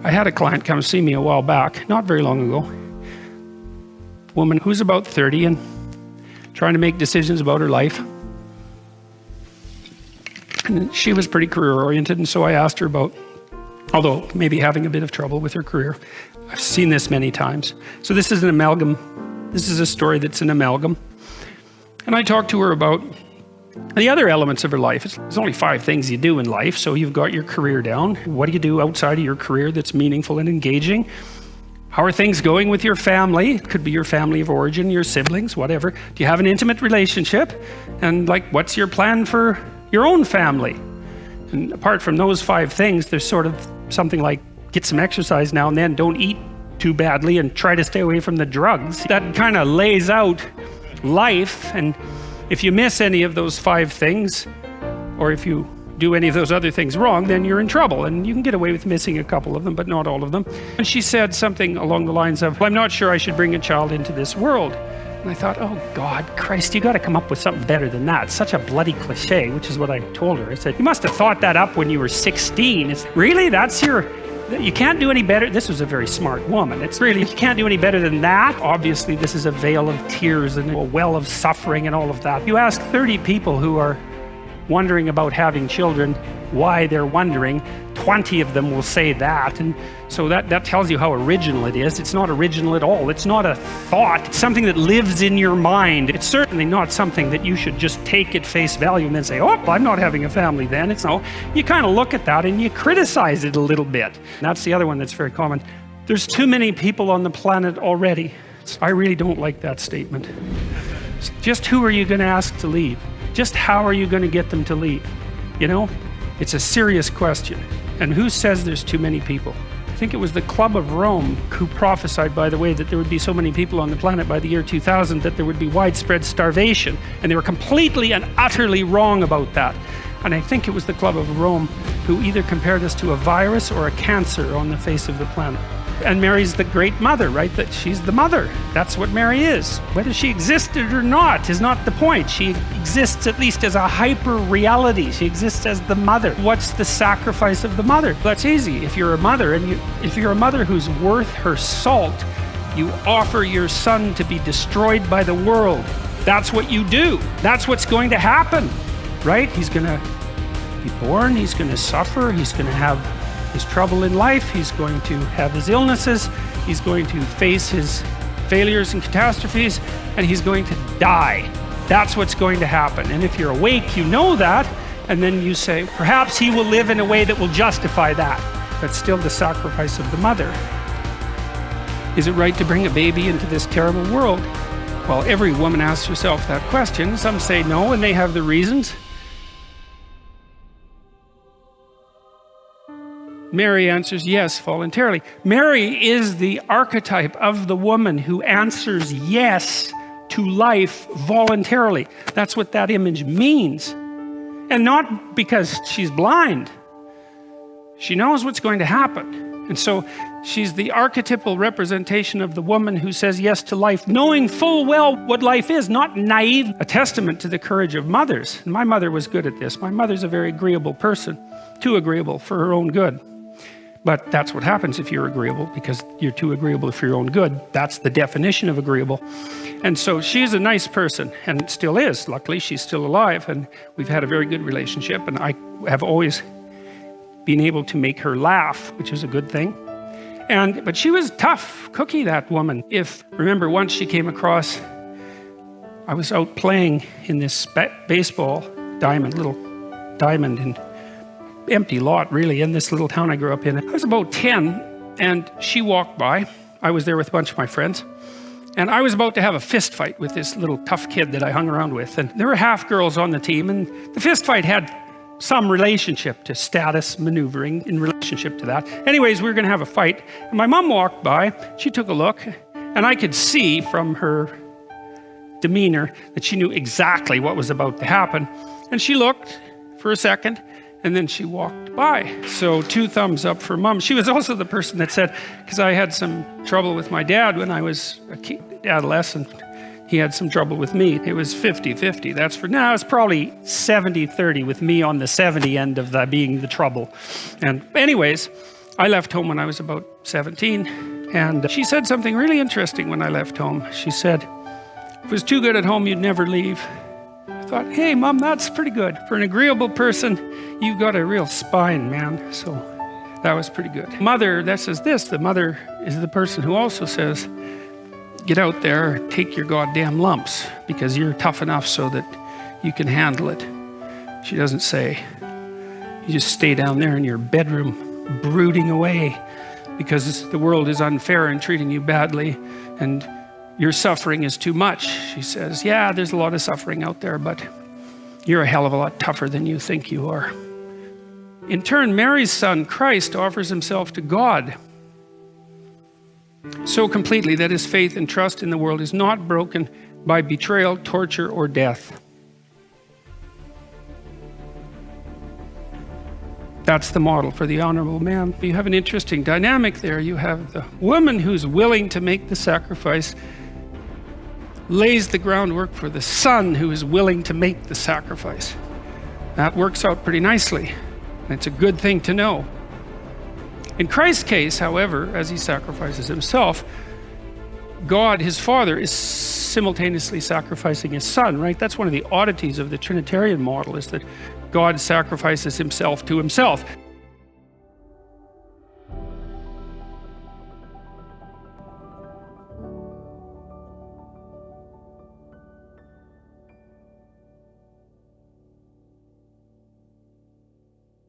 I had a client come see me a while back, not very long ago. A woman who's about 30 and trying to make decisions about her life. And she was pretty career-oriented, and so I asked her about, although maybe having a bit of trouble with her career. I've seen this many times. So this is an amalgam. This is a story that's an amalgam. And I talked to her about the other elements of her life. There's only 5 things you do in life. So you've got your career down. What do you do outside of your career that's meaningful and engaging? How are things going with your family? It could be your family of origin, your siblings, whatever. Do you have an intimate relationship? And like, what's your plan for your own family? And apart from those 5 things, there's sort of something like, get some exercise now and then, don't eat too badly, and try to stay away from the drugs. That kind of lays out life, and if you miss any of those 5 things, or if you do any of those other things wrong, then you're in trouble, and you can get away with missing a couple of them, but not all of them. And she said something along the lines of, I'm not sure I should bring a child into this world. And I thought, oh God, Christ, you got to come up with something better than that. It's such a bloody cliche, which is what I told her. I said, you must have thought that up when you were 16. It's really, that's your, you can't do any better. This was a very smart woman. It's really, you can't do any better than that. Obviously, this is a veil of tears and a well of suffering and all of that. You ask 30 people who are wondering about having children, why they're wondering, 20 of them will say that. And so that tells you how original it is. It's not original at all. It's not a thought. It's something that lives in your mind. It's certainly not something that you should just take at face value and then say, oh, I'm not having a family then. It's no, you kind of look at that and you criticize it a little bit. And that's the other one that's very common. There's too many people on the planet already. I really don't like that statement. Just who are you going to ask to leave? Just how are you going to get them to leave? You know, it's a serious question. And who says there's too many people? I think it was the Club of Rome who prophesied, by the way, that there would be so many people on the planet by the year 2000 that there would be widespread starvation. And they were completely and utterly wrong about that. And I think it was the Club of Rome who either compared us to a virus or a cancer on the face of the planet. And Mary's the great mother, right? That she's the mother. That's what Mary is. Whether she existed or not is not the point. She exists at least as a hyper reality. She exists as the mother. What's the sacrifice of the mother? That's easy. If you're a mother, and if you're a mother who's worth her salt, you offer your son to be destroyed by the world. That's what you do. That's what's going to happen, right? He's going to be born. He's going to suffer. He's going to have his trouble in life, he's going to have his illnesses, he's going to face his failures and catastrophes, and he's going to die. That's what's going to happen. And if you're awake, you know that, and then you say, perhaps he will live in a way that will justify that. But still the sacrifice of the mother. Is it right to bring a baby into this terrible world? Well, every woman asks herself that question. Some say no, and they have the reasons. Mary answers yes, voluntarily. Mary is the archetype of the woman who answers yes to life voluntarily. That's what that image means. And not because she's blind. She knows what's going to happen. And so she's the archetypal representation of the woman who says yes to life, knowing full well what life is, not naive. A testament to the courage of mothers. And my mother was good at this. My mother's a very agreeable person, too agreeable for her own good. But that's what happens if you're agreeable, because you're too agreeable for your own good. That's the definition of agreeable. And so she's a nice person, and still is. Luckily, she's still alive, and we've had a very good relationship, and I have always been able to make her laugh, which is a good thing. But she was tough cookie, that woman. Remember, once she came across, I was out playing in this baseball diamond, little diamond in empty lot, really, in this little town I grew up in. I was about 10, and she walked by. I was there with a bunch of my friends, and I was about to have a fist fight with this little tough kid that I hung around with. And there were half girls on the team, and the fist fight had some relationship to status maneuvering in relationship to that. Anyways, we were going to have a fight, and my mom walked by. She took a look, and I could see from her demeanor that she knew exactly what was about to happen. And she looked for a second, and then she walked by. So 2 thumbs up for Mom. She was also the person that said, because I had some trouble with my dad when I was an adolescent, he had some trouble with me. It was 50-50. That's for now. It's probably 70-30 with me on the 70 end of that being the trouble. And anyways, I left home when I was about 17, and she said something really interesting when I left home. She said, if it was too good at home, you'd never leave. I thought, hey, Mom, that's pretty good. For an agreeable person, you've got a real spine, man. So that was pretty good. Mother, that says this, the mother is the person who also says, get out there, take your goddamn lumps, because you're tough enough so that you can handle it. She doesn't say, you just stay down there in your bedroom brooding away because the world is unfair and treating you badly and your suffering is too much. She says, yeah, there's a lot of suffering out there, but you're a hell of a lot tougher than you think you are. In turn, Mary's son, Christ, offers himself to God so completely that his faith and trust in the world is not broken by betrayal, torture, or death. That's the model for the honorable man. You have an interesting dynamic there. You have the woman who's willing to make the sacrifice, lays the groundwork for the son who is willing to make the sacrifice. That works out pretty nicely. It's a good thing to know. In Christ's case, however, as he sacrifices himself, God, his Father, is simultaneously sacrificing his Son, right? That's one of the oddities of the Trinitarian model, is that God sacrifices himself to himself.